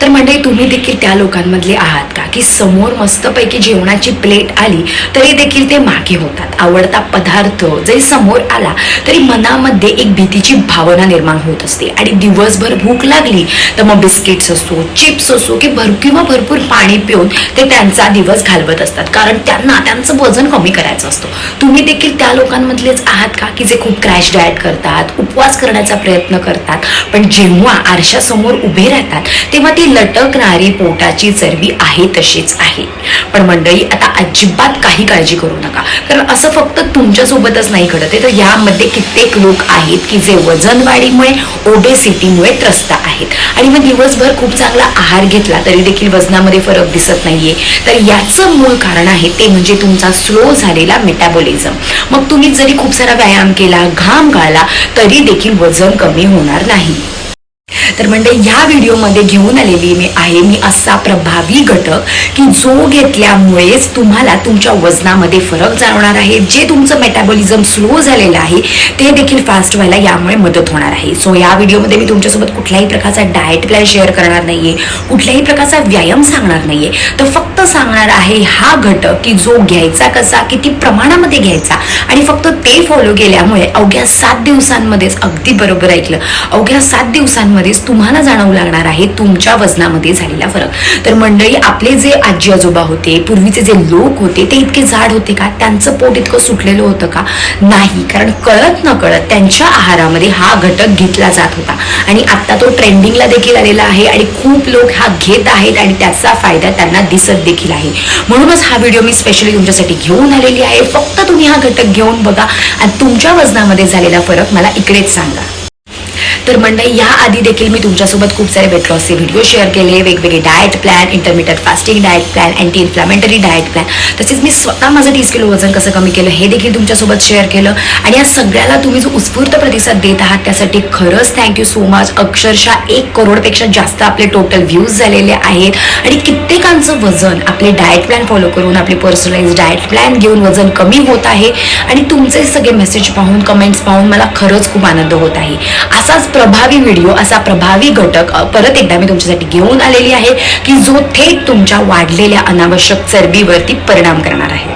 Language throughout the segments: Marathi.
तर मंडळी तुम्ही देखील त्या लोकांमधले आहात का की समोर मस्तपैकी जेवणाची प्लेट आली तरी देखील ते मागे होतात. आवडता पदार्थ जरी समोर आला तरी मनामध्ये एक भीतीची भावना निर्माण होत असते आणि दिवसभर भूक लागली तर मग बिस्किट्स असो, चिप्स असो किंवा भरपूर पाणी पिऊन ते त्यांचा दिवस घालवत असतात, कारण त्यांना त्यांचं वजन कमी करायचं असतं. तुम्ही देखील त्या लोकांमधलेच आहात का की जे खूप क्रॅश डाएट करतात, उपवास करण्याचा प्रयत्न करतात, पण जेव्हा आरशासमोर उभे राहतात तेव्हा ती लटकणारी पोटाची चरबी आहे तशीच आहे. पण मंडळी आता अजिबात काही काळजी करू नका, कारण असं फक्त तुमच्यासोबतच नाही घडत आहे, तर यामध्ये कित्येक लोक आहेत की जे वजन वाढीमुळे, ओबेसिटीमुळे त्रस्त आहेत आणि मग दिवसभर खूप चांगला आहार घेतला तरी देखील वजनामध्ये फरक दिसत नाहीये. तर याचं मूळ कारण आहे ते म्हणजे तुमचा स्लो झालेला मेटाबॉलिझम. मग तुम्ही जरी खूप सारा व्यायाम केला, घाम गाळला तरी देखील वजन कमी होणार नाही. तर म्हणजे ह्या व्हिडिओमध्ये घेऊन आलेली मी असा प्रभावी घटक की जो घेतल्यामुळेच तुम्हाला तुमच्या वजनामध्ये फरक जाणवणार आहे. जे तुमचं मेटाबॉलिझम स्लो झालेलं आहे ते देखील फास्ट व्हायला यामुळे मदत होणार आहे. सो या व्हिडिओमध्ये मी तुमच्यासोबत कुठल्याही प्रकारचा डाएट प्लॅन शेअर करणार नाहीये, कुठल्याही प्रकारचा व्यायाम सांगणार नाहीये, तर फक्त सांगणार आहे हा घटक की जो घ्यायचा कसा, किती प्रमाणामध्ये घ्यायचा आणि फक्त ते फॉलो केल्यामुळे अवघ्या 7 दिवसांमध्येच, अगदी बरोबर ऐकलं, अवघ्या 7 दिवसांमध्येच तुम्हाला जाणवू लागणार आहे तुमच्या वजनामध्ये झालेला फरक. तर मंडळी आपले जे आजी आजोबा होते, पूर्वीचे जे लोक होते ते इतके जाड होते का? त्यांचं पोट इतकं सुटलेलं होतं का? नाही, कारण कळत न कळत त्यांच्या आहारामध्ये हा घटक घेतला जात होता आणि आता तो ट्रेंडिंगला देखील आलेला आहे आणि खूप लोक हा घेत आहेत आणि त्याचा फायदा त्यांना दिसत देखील आहे. म्हणूनच हा व्हिडिओ मी स्पेशली तुमच्यासाठी घेऊन आलेली आहे. फक्त तुम्ही हा घटक घेऊन बघा आणि तुमच्या वजनामध्ये झालेला फरक मला इकडेच सांगा. तर मंडळी या आधी देखील मी तुमच्यासोबत खूप सारे वेट लॉसचे व्हिडिओ शेअर केले, वेगवेगळे diet plan, intermittent fasting diet plan, anti inflammatory diet plan, तसेच मी स्वतः माझं 30 किलो वजन कसं कमी केलं हे देखील तुमच्यासोबत शेअर केलं आणि या सगळ्याला तुम्ही जो उत्स्फूर्त प्रतिसाद देत आहात त्यासाठी खरंच थँक्यू सो मच. अक्षरशः 1 करोडपेक्षा जास्त आपले टोटल व्ह्यूज झालेले आहेत आणि कित्येकांचं वजन आपले डाएट प्लॅन फॉलो करून, आपले पर्सनलाइज डाएट प्लॅन घेऊन वजन कमी होत आहे आणि तुमचे सगळे मेसेज पाहून, कमेंट्स पाहून मला खरंच खूप आनंद होत आहे. असाच प्रभावी व्हिडिओ, असा प्रभावी घटक परत एकदा मी तुमच्यासाठी घेऊन आलेली आहे की जो थेट तुमच्या वाढलेल्या अनावश्यक चरबीवरती परिणाम करणार आहे.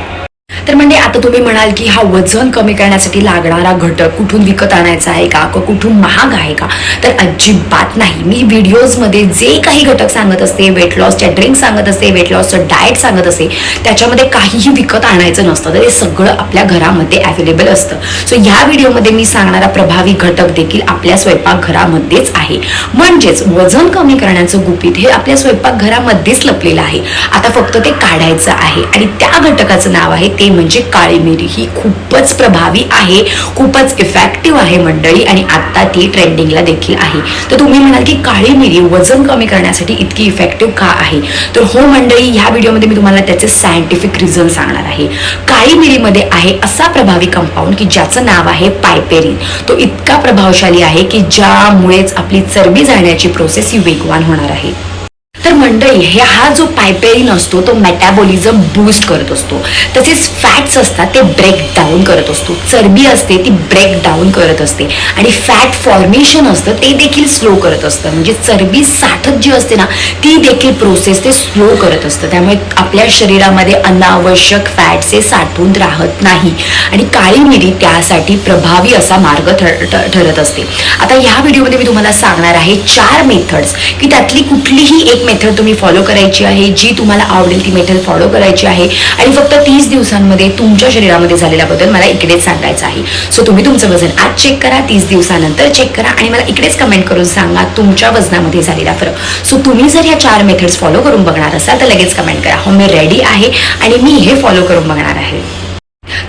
तर म्हणजे आता तुम्ही म्हणाल की हा वजन कमी करण्यासाठी लागणारा घटक कुठून विकत आणायचा आहे का, कुठून महाग आहे का? तर अजिबात नाही. मी व्हिडिओजमध्ये जे काही घटक सांगत असते, वेट लॉसच्या ड्रिंक सांगत असते, वेट लॉसचं डाएट सांगत असते, त्याच्यामध्ये काहीही विकत आणायचं नसतं, तर हे सगळं आपल्या घरामध्ये अवेलेबल असतं. सो ह्या व्हिडिओमध्ये मी सांगणारा प्रभावी घटक देखील आपल्या स्वयंपाकघरामध्येच आहे. म्हणजेच वजन कमी करण्याचं गुपित हे आपल्या स्वयंपाकघरामध्येच लपलेलं आहे. आता फक्त ते काढायचं आहे आणि त्या घटकाचं नाव आहे ते म्हणजे काळी मिरी. ही खूपच प्रभावी आहे, खूपच इफेक्टिव्ह आहे मंडळी आणि आता ती ट्रेंडिंगला देखील आहे. तर तुम्ही म्हणाल की काळी मिरी वजन कमी करण्यासाठी इतकी इफेक्टिव्ह का आहे? तर हो मंडळी, ह्या व्हिडिओमध्ये मी तुम्हाला त्याचे सायंटिफिक रिझन सांगणार आहे. काळी मिरीमध्ये आहे असा प्रभावी कंपाऊंड की ज्याचं नाव आहे पायपेरिन. तो इतका प्रभावशाली आहे की ज्यामुळेच आपली चरबी जाण्याची प्रोसेस ही वेगवान होणार आहे. तर मंडळी हा जो पायपेरिन असतो तो मेटाबॉलिझम बूस्ट करत असतो, तसेच फॅट्स असतात ते ब्रेक डाऊन करत असतो, चरबी असते ती ब्रेक डाऊन करत असते आणि फॅट फॉर्मेशन असतं ते देखील स्लो करत असतं. म्हणजे चरबी साठत जी असते ना ती देखील प्रोसेस ते स्लो करत असतं. त्यामुळे आपल्या शरीरामध्ये अनावश्यक फॅट्स साठून राहत नाही आणि काळी मिरी त्यासाठी प्रभावी असा मार्ग ठरत असते. आता ह्या व्हिडिओमध्ये मी तुम्हाला सांगणार आहे 4 मेथड्स की त्यातली कुठलीही एक मेथड तुम्ही फॉलो करायची आहे, जी तुम्हाला आवडेल ती मेथड फॉलो करायची आहे आणि फक्त 30 दिवसांमध्ये तुमच्या शरीरामध्ये झालेला बदल मला इकडेच सांगायचा आहे. सो तुम्ही तुमचं वजन आज चेक करा, 30 दिवसानंतर चेक करा आणि मला इकडेच कमेंट करून सांगा तुमच्या वजनामध्ये झालेला फरक. सो तुम्ही जर या 4 मेथड्स फॉलो करून बघणार असाल तर लगेच कमेंट करा, हो मी रेडी आहे आणि मी हे फॉलो करून बघणार आहे.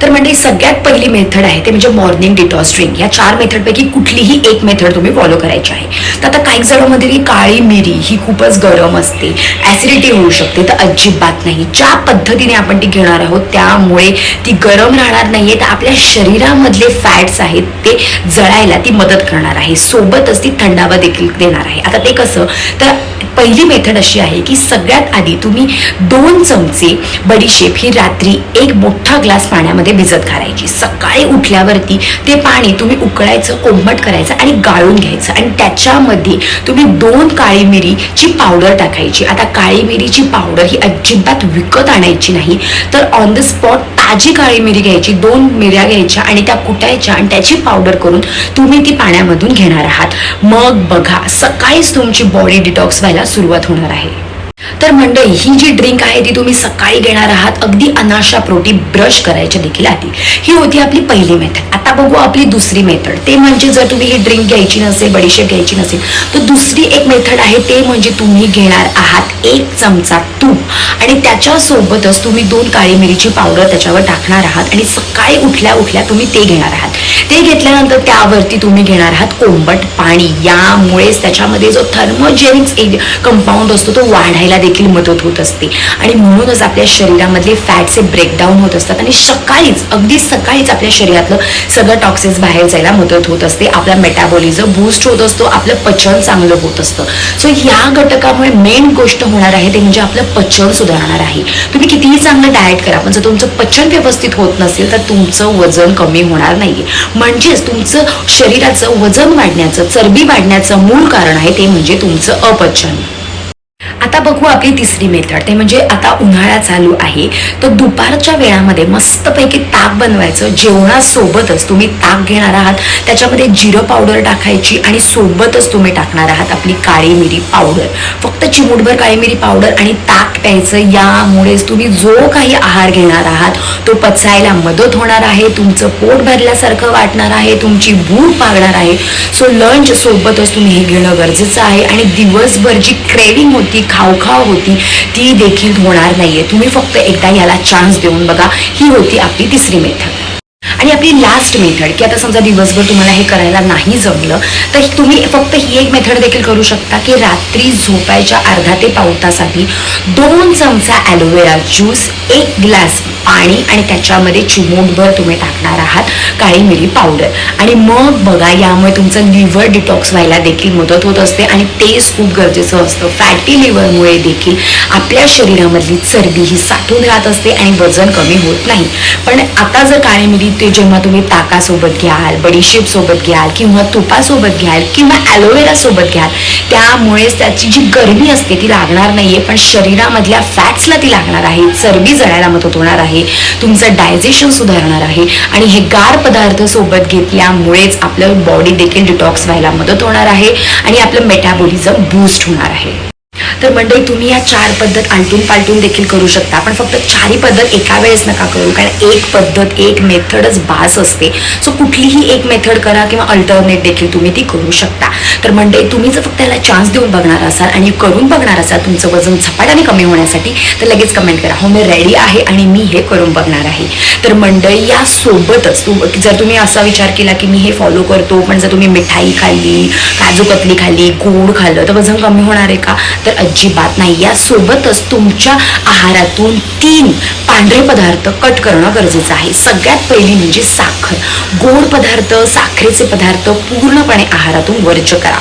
तर म्हणजे सगळ्यात पहिली मेथड आहे ते म्हणजे मॉर्निंग डिटॉक्स ड्रिंक. या 4 मेथडपैकी कुठलीही एक मेथड तुम्ही फॉलो करायची आहे. तर आता काही जणांमध्ये की काळी मिरी ही खूपच गरम असते, ऍसिडिटी होऊ शकते, तर अजिबात नाही. ज्या पद्धतीने आपण ती घेणार आहोत त्यामुळे ती गरम राहणार नाहीये, तर आपल्या शरीरामधले फॅट्स आहेत ते जळायला ती मदत करणार आहे, सोबतच ती थंडावा देखील देणार आहे. आता ते कसं? तर पहिली मेथड अशी आहे की सगळ्यात आधी तुम्ही 2 चमचे बडीशेप ही रात्री 1 मोठा ग्लास पाण्यामध्ये पाण्यामध्ये भिजत घालायची. सकाळी उठल्यावरती ते पाणी तुम्ही उकळायचं, कोमट करायचं आणि गाळून घ्यायचं आणि त्याच्यामध्ये तुम्ही 2 काळी मिरीची पावडर टाकायची. आता काळी मिरीची पावडर ही अजिबात विकत आणायची नाही, तर ऑन द स्पॉट ताजी काळी मिरी घ्यायची, 2 मिऱ्या घ्यायच्या आणि त्या कुटायच्या आणि त्याची पावडर करून तुम्ही ती पाण्यामधून घेणार आहात. मग बघा सकाळीच तुमची बॉडी डिटॉक्स व्हायला सुरुवात होणार आहे. तर मंडळी, ही जी ड्रिंक आहे ती तुम्ही सकाळी घेणार आहात अगदी अनाशापोटी ब्रश करायच्या देखील आधी. ही होती आपली पहिली मेथड. आता बघू आपली दुसरी मेथड. ते म्हणजे जर तुम्ही ही ड्रिंक घ्यायची नसेल, बडीशेप घ्यायची नसेल, तर दुसरी एक मेथड आहे. ते म्हणजे तुम्ही घेणार आहात 1 चमचा तूप आणि त्याच्यासोबतच तुम्ही 2 काळी मिरीची पावडर त्याच्यावर टाकणार आहात आणि सकाळी उठल्या उठल्या तुम्ही ते घेणार आहात. ते घेतल्यानंतर त्यावरती तुम्ही घेणार आहात कोंबट पाणी. यामुळेच त्याच्यामध्ये जो थर्मोजेनिक कंपाऊंड असतो तो वाढायला देखील मदत होत असते आणि म्हणूनच आपल्या शरीरामधले फॅटचे ब्रेकडाऊन होत असतात आणि सकाळीच, अगदी सकाळीच आपल्या शरीरातलं सगळं टॉक्सिन्स बाहेर जायला मदत होत असते. आपला मेटाबॉलिझम बूस्ट होत असतो, आपलं पचन चांगलं होत असतं. सो या घटकामुळे मेन गोष्ट होणार आहे ते म्हणजे आपलं पचन सुधारणार आहे. तुम्ही कितीही चांगलं डाएट करा, पण जर तुमचं पचन व्यवस्थित होत नसेल तर तुमचं वजन कमी होणार नाहीये. म्हणजेच तुमचं शरीराचं वजन वाढण्याचं, चरबी वाढण्याचं मूळ कारण आहे ते म्हणजे तुमचं अपचन. आता बघू आपली तिसरी मेथड. ते म्हणजे आता उन्हाळा चालू आहे, तर दुपारच्या वेळामध्ये मस्तपैकी ताक बनवायचं. जेवणासोबतच तुम्ही ताक घेणार आहात, त्याच्यामध्ये जिरं पावडर टाकायची आणि सोबतच तुम्ही टाकणार आहात आपली काळी मिरी पावडर. फक्त चिमूटभर काळी मिरी पावडर आणि ताक प्यायचं. यामुळेच तुम्ही जो काही आहार घेणार आहात तो पचायला मदत होणार आहे, तुमचं पोट भरल्यासारखं वाटणार आहे, तुमची भूक भागणार आहे. सो लंच सोबतच तुम्ही हे घेणं गरजेचं आहे आणि दिवसभर जी क्रेविंग होती, खाव होती, ती देखील होणार नाहीये. तुम्ही फक्त एकदा याला चान्स देऊन बघा. ही होती आपली तिसरी मेथड. आणि आपली लास्ट मेथड, की आता समजा दिवसभर तुम्हाला हे करायला नाही जमलं तर तुम्ही फक्त ही एक मेथड देखील करू शकता, की रात्री झोपायच्या अर्धा ते पाऊण तासाआधी 2 चमचा ॲलोवेरा ज्यूस, 1 ग्लास पाणी आणि त्याच्यामध्ये चिमूटभर तुम्ही टाकणार आहात काळी मिरी पावडर. आणि मग बघा, यामुळे तुमचं लिव्हर डिटॉक्स व्हायला देखील मदत होत असते आणि तेच खूप गरजेचं असतं. फॅटी लिव्हरमुळे देखील आपल्या शरीरामधली चरबी ही साठून राहत असते आणि वजन कमी होत नाही. पण आता जर काळी मिरी ते जेव्हा तुम्ही ताकासोबत घ्याल, बडीशेप सोबत घ्याल किंवा तुपासोबत घ्याल किंवा ॲलोवेरा सोबत घ्याल, त्यामुळेच त्याची जी गरमी असते ती लागणार नाहीये, पण शरीरामधल्या फॅट्सला ती लागणार आहे, चरबी जळायला मदत होणार आहे, तुमचं डायजेशन सुधारणार आहे आणि हे गार पदार्थ सोबत घेतल्यामुळेच आपलं बॉडी देखील डिटॉक्स व्हायला मदत होणार आहे आणि आपलं मेटाबॉलिझम बूस्ट होणार आहे. तर मंडळी, तुम्ही या 4 पद्धत आलटून पालटून देखील करू शकता, पण फक्त 4ही पद्धत एका वेळेस नका करू, कारण एक पद्धत, एक मेथडच बास असते. सो कुठलीही एक मेथड करा किंवा अल्टरनेट देखील तुम्ही ती करू शकता. तर मंडळी, तुम्ही जर फक्त याला चान्स देऊन बघणार असाल आणि करून बघणार असाल तुमचं वजन झपाट्याने कमी होण्यासाठी, तर लगेच कमेंट करा, हो मी रेडी आहे आणि मी हे करून बघणार आहे. तर मंडळी, यासोबतच जर तुम्ही असा विचार केला की मी हे फॉलो करतो, पण जर तुम्ही मिठाई खाल्ली, काजू कतली खाल्ली, गोड खाल्लं तर वजन कमी होणार आहे का? तर अजिबात नाही. यासोबतच तुमच्या आहारातून 3 पांढरे पदार्थ कट करणं गरजेचं आहे. सगळ्यात पहिली म्हणजे साखर. गोड पदार्थ, साखरेचे पदार्थ पूर्णपणे आहारातून वर्ज्य करा.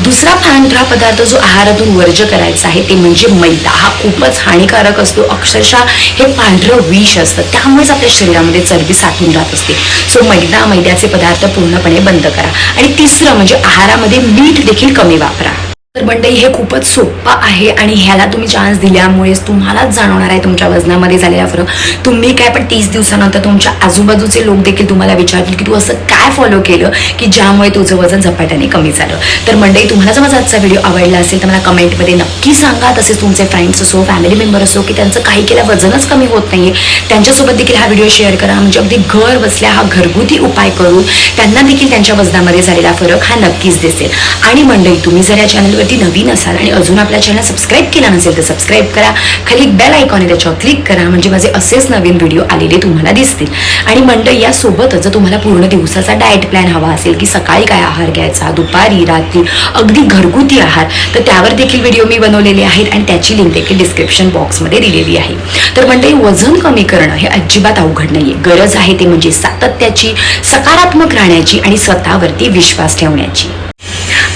दुसरा पांढरा पदार्थ जो आहारातून वर्ज्य करायचा आहे ते म्हणजे मैदा. हा खूपच हानिकारक असतो. अक्षरशः हे पांढरं विष असतं, त्यामुळेच आपल्या शरीरामध्ये चरबी साठून राहत असते. सो मैद्याचे पदार्थ पूर्णपणे बंद करा. आणि तिसरं म्हणजे आहारामध्ये मीठ देखील कमी वापरा. तर मंडळी, हे खूपच सोपं आहे आणि ह्याला तुम्ही चान्स दिल्यामुळेच तुम्हालाच जाणवणार आहे तुमच्या वजनामध्ये झालेला फरक. तुम्ही काय, पण 30 दिवसानंतर तुमच्या आजूबाजूचे लोक देखील तुम्हाला विचारतील की तू असं काय फॉलो केलं की ज्यामुळे तुझं वजन झपाट्याने कमी झालं. तर मंडळी, तुम्हाला जर माझा आजचा व्हिडिओ आवडला असेल तर मला कमेंटमध्ये नक्की सांगा. तसेच तुमचे फ्रेंड्स असो, फॅमिली मेंबर असो की त्यांचं काही केलं वजनच कमी होत नाहीये, त्यांच्यासोबत देखील हा व्हिडिओ शेअर करा. म्हणजे अगदी घर बसल्या हा घरगुती उपाय करून त्यांना देखील त्यांच्या वजनामध्ये झालेला फरक हा नक्कीच दिसेल. आणि मंडळी, तुम्ही जर या चॅनलवर नवीन असाल आणि अजून आपल्या चॅनल सबस्क्राईब केला नसेल तर सबस्क्राईब करा. खाली बेल आयकॉन आहे त्याच्यावर क्लिक करा, म्हणजे माझे असेच नवीन व्हिडिओ आलेले तुम्हाला दिसतील. आणि मंडळी, यासोबतच जर तुम्हाला पूर्ण दिवसाचा डाएट प्लॅन हवा असेल की सकाळी काय आहार घ्यायचा, दुपारी, रात्री, अगदी घरगुती आहार, तर त्यावर देखील व्हिडिओ मी बनवलेले आहेत आणि त्याची लिंक देखील डिस्क्रिप्शन बॉक्समध्ये दिलेली आहे. तर मंडळी, वजन कमी करणं हे अजिबात अवघड नाहीये. गरज आहे ते म्हणजे सातत्याची, सकारात्मक राहण्याची आणि स्वतःवरती विश्वास ठेवण्याची.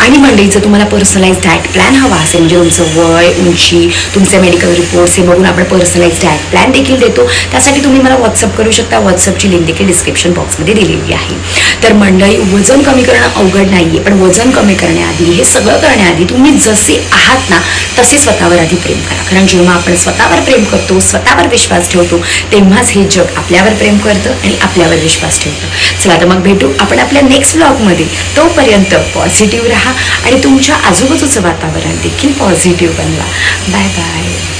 आणि मंडळी जर तुम्हाला पर्सनलाइज डाएट प्लॅन हवा असेल, म्हणजे तुमचं वय, उंची, तुमचे मेडिकल रिपोर्ट्स हे बघून आपण पर्सनलाइज डाएट प्लॅन देखील देतो. त्यासाठी तुम्ही मला व्हॉट्सअप करू शकता. व्हॉट्सअपची लिंक देखील डिस्क्रिप्शन बॉक्समध्ये दिलेली आहे. तर मंडळी, वजन कमी करणं अवघड नाहीये, पण वजन कमी करण्याआधी, हे सगळं करण्याआधी तुम्ही जसे आहात ना तसे स्वतःवर आधी प्रेम करा. कारण जेव्हा आपण स्वतःवर प्रेम करतो, स्वतःवर विश्वास ठेवतो, तेव्हाच हे जग आपल्यावर प्रेम करतं आणि आपल्यावर विश्वास ठेवतं. चला तर मग भेटू आपण आपल्या नेक्स्ट ब्लॉगमध्ये. तोपर्यंत पॉझिटिव्ह राहा आणि तुमच्या आजूबाजूचं वातावरण देखील पॉझिटिव्ह बनवा. Bye bye.